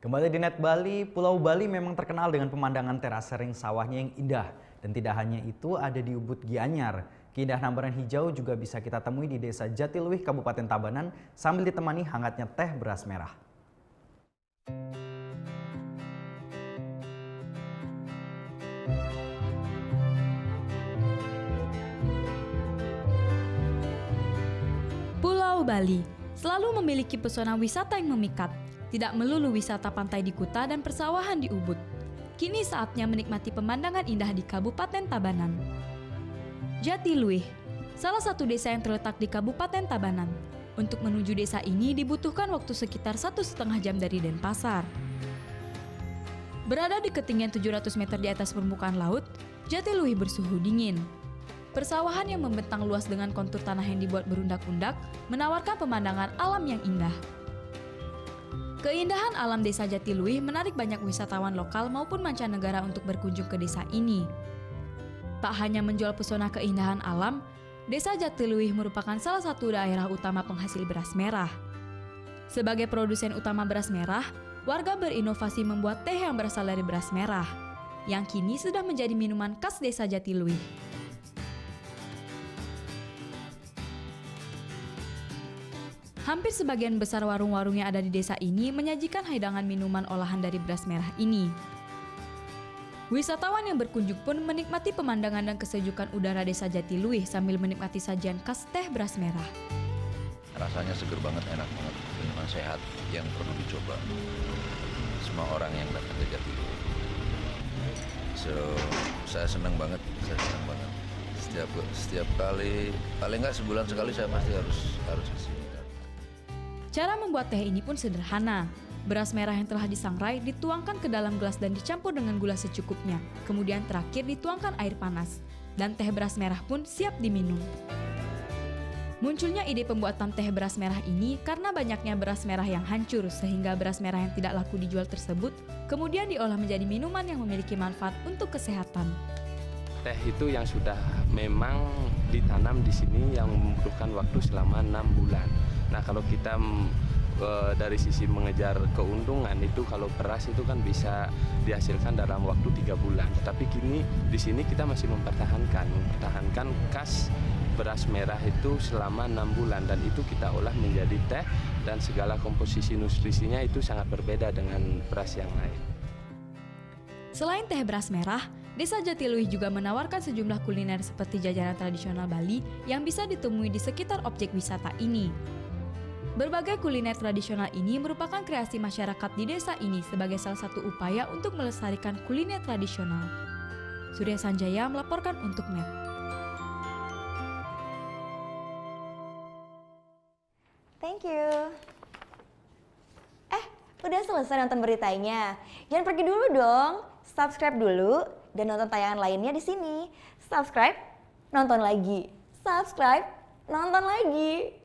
Kembali di Net Bali, Pulau Bali memang terkenal dengan pemandangan terasering sawahnya yang indah. Dan tidak hanya itu, ada di Ubud Gianyar. Keindahan hamparan hijau juga bisa kita temui di Desa Jatiluwih, Kabupaten Tabanan, sambil ditemani hangatnya teh beras merah. Pulau Bali selalu memiliki pesona wisata yang memikat. Tidak melulu wisata pantai di Kuta dan persawahan di Ubud. Kini saatnya menikmati pemandangan indah di Kabupaten Tabanan. Jatiluwih, salah satu desa yang terletak di Kabupaten Tabanan. Untuk menuju desa ini dibutuhkan waktu sekitar 1,5 jam dari Denpasar. Berada di ketinggian 700 meter di atas permukaan laut, Jatiluwih bersuhu dingin. Persawahan yang membentang luas dengan kontur tanah yang dibuat berundak-undak menawarkan pemandangan alam yang indah. Keindahan alam desa Jatiluwih menarik banyak wisatawan lokal maupun mancanegara untuk berkunjung ke desa ini. Tak hanya menjual pesona keindahan alam, desa Jatiluwih merupakan salah satu daerah utama penghasil beras merah. Sebagai produsen utama beras merah, warga berinovasi membuat teh yang berasal dari beras merah, yang kini sudah menjadi minuman khas desa Jatiluwih. Hampir sebagian besar warung-warung yang ada di desa ini menyajikan hidangan minuman olahan dari beras merah ini. Wisatawan yang berkunjung pun menikmati pemandangan dan kesejukan udara desa Jatiluwih sambil menikmati sajian khas teh beras merah. Rasanya seger banget, enak banget, minuman sehat yang perlu dicoba semua orang yang datang ke Jatiluwih. Saya senang banget. Setiap kali, paling nggak sebulan sekali saya pasti harus kesini. Cara membuat teh ini pun sederhana. Beras merah yang telah disangrai dituangkan ke dalam gelas dan dicampur dengan gula secukupnya. Kemudian terakhir dituangkan air panas. Dan teh beras merah pun siap diminum. Munculnya ide pembuatan teh beras merah ini karena banyaknya beras merah yang hancur sehingga beras merah yang tidak laku dijual tersebut kemudian diolah menjadi minuman yang memiliki manfaat untuk kesehatan. Teh itu yang sudah memang ditanam di sini yang membutuhkan waktu selama 6 bulan. Nah, kalau kita dari sisi mengejar keuntungan itu kalau beras itu kan bisa dihasilkan dalam waktu 3 bulan. Tapi kini di sini kita masih mempertahankan kas beras merah itu selama 6 bulan dan itu kita olah menjadi teh dan segala komposisi nutrisinya itu sangat berbeda dengan beras yang lain. Selain teh beras merah, Desa Jatiluwih juga menawarkan sejumlah kuliner seperti jajanan tradisional Bali yang bisa ditemui di sekitar objek wisata ini. Berbagai kuliner tradisional ini merupakan kreasi masyarakat di desa ini sebagai salah satu upaya untuk melestarikan kuliner tradisional. Surya Sanjaya melaporkan untuk NET. Thank you. Udah selesai nonton beritanya? Jangan pergi dulu dong. Subscribe dulu dan nonton tayangan lainnya di sini. Subscribe, nonton lagi. Subscribe, nonton lagi.